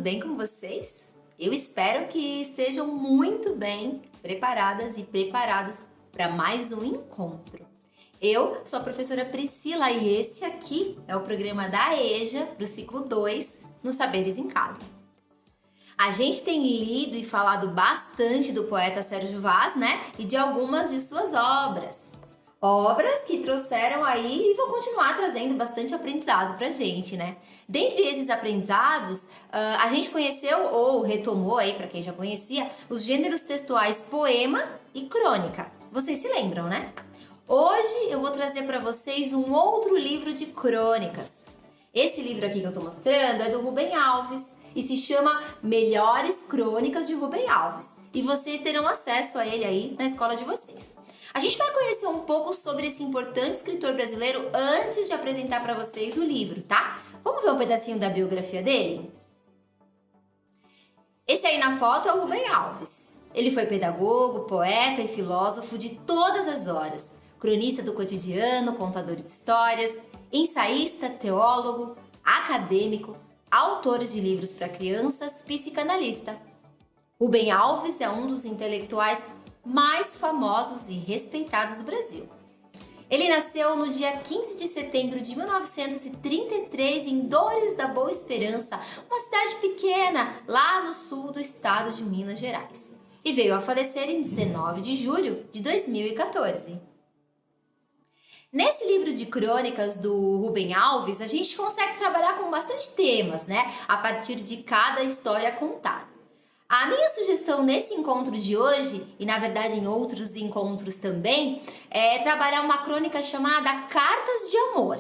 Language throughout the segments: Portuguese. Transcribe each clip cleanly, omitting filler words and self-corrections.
bem com vocês? Eu espero que estejam muito bem preparadas e preparados para mais um encontro. Eu sou a professora Priscila e esse aqui é o programa da EJA para o ciclo 2 no Saberes em Casa. A gente tem lido e falado bastante do poeta Sérgio Vaz, né? E de algumas de suas obras. Obras que trouxeram aí e vão continuar trazendo bastante aprendizado pra gente, né? Dentre esses aprendizados, a gente conheceu ou retomou aí, para quem já conhecia, os gêneros textuais poema e crônica. Vocês se lembram, né? Hoje eu vou trazer para vocês um outro livro de crônicas. Esse livro aqui que eu tô mostrando é do Rubem Alves e se chama Melhores Crônicas de Rubem Alves. E vocês terão acesso a ele aí na escola de vocês. A gente vai conhecer um pouco sobre esse importante escritor brasileiro antes de apresentar para vocês o livro, tá? Vamos ver um pedacinho da biografia dele? Esse aí na foto é o Rubem Alves. Ele foi pedagogo, poeta e filósofo de todas as horas, cronista do cotidiano, contador de histórias, ensaísta, teólogo, acadêmico, autor de livros para crianças, psicanalista. Rubem Alves é um dos intelectuais mais famosos e respeitados do Brasil. Ele nasceu no dia 15 de setembro de 1933 em Dores da Boa Esperança, uma cidade pequena lá no sul do estado de Minas Gerais. E veio a falecer em 19 de julho de 2014. Nesse livro de crônicas do Rubem Alves, a gente consegue trabalhar com bastante temas, né? A partir de cada história contada. A minha sugestão nesse encontro de hoje, e na verdade em outros encontros também, é trabalhar uma crônica chamada Cartas de Amor.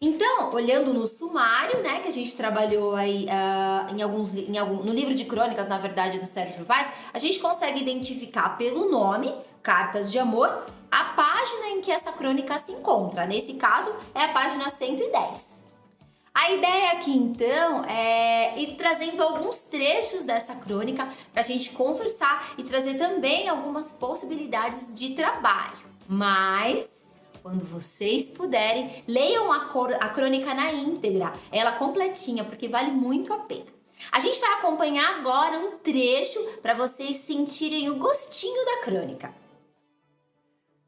Então, olhando no sumário, né, que a gente trabalhou aí no livro de crônicas, na verdade, do Sérgio Vaz, a gente consegue identificar pelo nome, Cartas de Amor, a página em que essa crônica se encontra. Nesse caso, é a página 110. A ideia aqui, então, é ir trazendo alguns trechos dessa crônica para a gente conversar e trazer também algumas possibilidades de trabalho. Mas, quando vocês puderem, leiam a crônica na íntegra, ela completinha, porque vale muito a pena. A gente vai acompanhar agora um trecho para vocês sentirem o gostinho da crônica.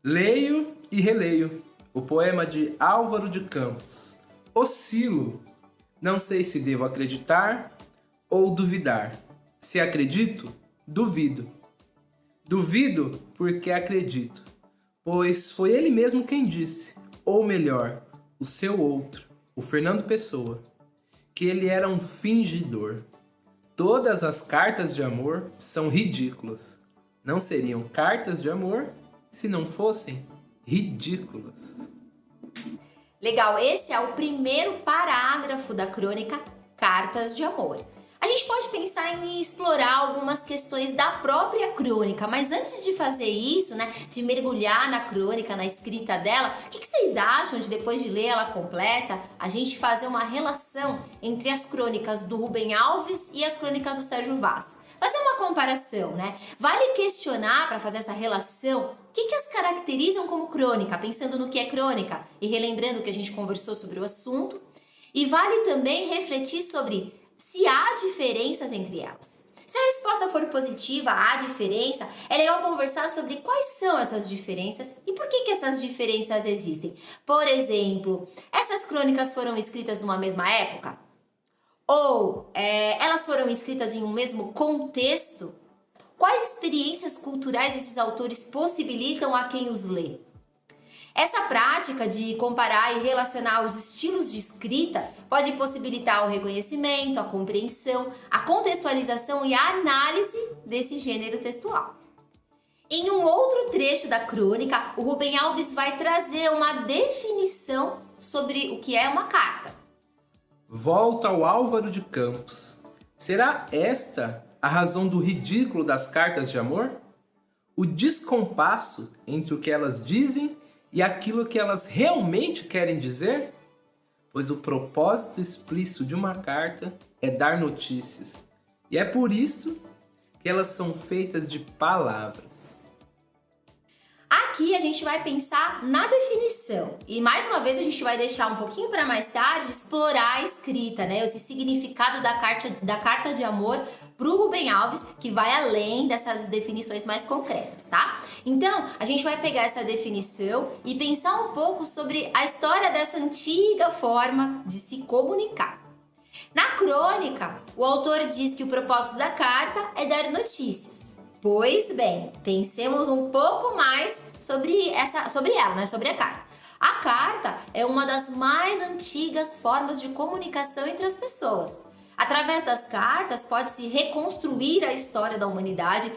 Leio e releio o poema de Álvaro de Campos. Oscilo, não sei se devo acreditar ou duvidar. Se acredito, duvido. Duvido porque acredito, pois foi ele mesmo quem disse, ou melhor, o seu outro, o Fernando Pessoa, que ele era um fingidor. Todas as cartas de amor são ridículas. Não seriam cartas de amor se não fossem ridículas. Legal, esse é o primeiro parágrafo da crônica Cartas de Amor. A gente pode pensar em explorar algumas questões da própria crônica, mas antes de fazer isso, né, de mergulhar na crônica, na escrita dela, o que vocês acham de, depois de ler ela completa, a gente fazer uma relação entre as crônicas do Rubem Alves e as crônicas do Sérgio Vaz? Fazer uma comparação, né? Vale questionar para fazer essa relação o que as caracterizam como crônica, pensando no que é crônica e relembrando que a gente conversou sobre o assunto. E vale também refletir sobre se há diferenças entre elas. Se a resposta for positiva, há diferença, é legal conversar sobre quais são essas diferenças e por que essas diferenças existem. Por exemplo, essas crônicas foram escritas numa mesma época? Ou elas foram escritas em um mesmo contexto? Quais experiências culturais esses autores possibilitam a quem os lê? Essa prática de comparar e relacionar os estilos de escrita pode possibilitar o reconhecimento, a compreensão, a contextualização e a análise desse gênero textual. Em um outro trecho da crônica, o Rubem Alves vai trazer uma definição sobre o que é uma carta. Volto ao Álvaro de Campos. Será esta a razão do ridículo das cartas de amor? O descompasso entre o que elas dizem e aquilo que elas realmente querem dizer? Pois o propósito explícito de uma carta é dar notícias. E é por isso que elas são feitas de palavras. Aqui a gente vai pensar na definição e mais uma vez a gente vai deixar um pouquinho para mais tarde explorar a escrita, né? Esse significado da carta de amor pro Rubem Alves, que vai além dessas definições mais concretas, tá? Então, a gente vai pegar essa definição e pensar um pouco sobre a história dessa antiga forma de se comunicar. Na crônica, o autor diz que o propósito da carta é dar notícias. Pois bem, pensemos um pouco mais sobre ela, né? Sobre a carta. A carta é uma das mais antigas formas de comunicação entre as pessoas. Através das cartas pode-se reconstruir a história da humanidade,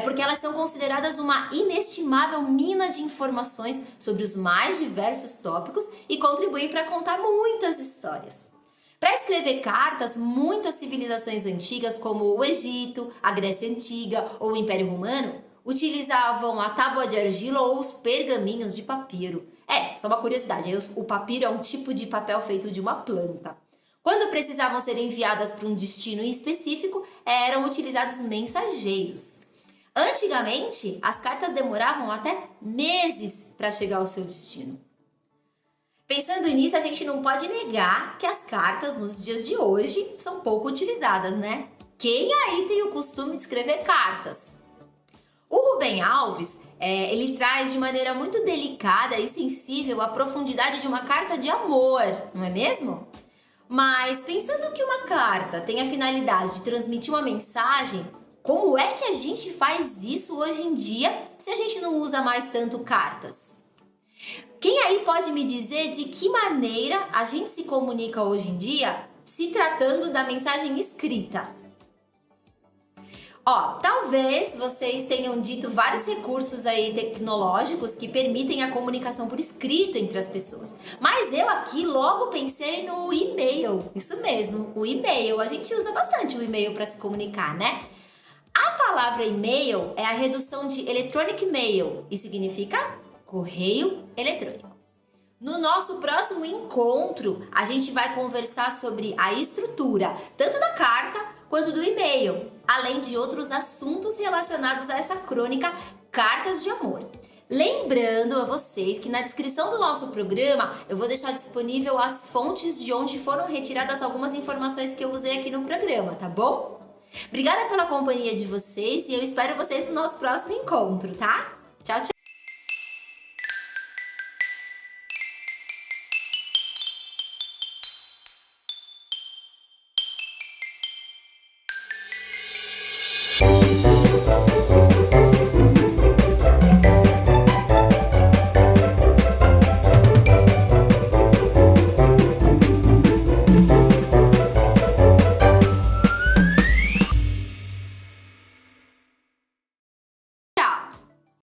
porque elas são consideradas uma inestimável mina de informações sobre os mais diversos tópicos e contribuem para contar muitas histórias. Para escrever cartas, muitas civilizações antigas, como o Egito, a Grécia Antiga ou o Império Romano, utilizavam a tábua de argila ou os pergaminhos de papiro. Só uma curiosidade, o papiro é um tipo de papel feito de uma planta. Quando precisavam ser enviadas para um destino específico, eram utilizados mensageiros. Antigamente, as cartas demoravam até meses para chegar ao seu destino. Pensando nisso, a gente não pode negar que as cartas nos dias de hoje são pouco utilizadas, né? Quem aí tem o costume de escrever cartas? O Rubem Alves, ele traz de maneira muito delicada e sensível a profundidade de uma carta de amor, não é mesmo? Mas pensando que uma carta tem a finalidade de transmitir uma mensagem, como é que a gente faz isso hoje em dia se a gente não usa mais tanto cartas? Quem aí pode me dizer de que maneira a gente se comunica hoje em dia se tratando da mensagem escrita? Talvez vocês tenham dito vários recursos aí tecnológicos que permitem a comunicação por escrito entre as pessoas. Mas eu aqui logo pensei no e-mail. Isso mesmo, o e-mail. A gente usa bastante o e-mail para se comunicar, né? A palavra e-mail é a redução de electronic mail e significa correio eletrônico. No nosso próximo encontro, a gente vai conversar sobre a estrutura, tanto da carta quanto do e-mail, além de outros assuntos relacionados a essa crônica Cartas de Amor. Lembrando a vocês que na descrição do nosso programa eu vou deixar disponível as fontes de onde foram retiradas algumas informações que eu usei aqui no programa, tá bom? Obrigada pela companhia de vocês e eu espero vocês no nosso próximo encontro, tá? Tchau, tchau!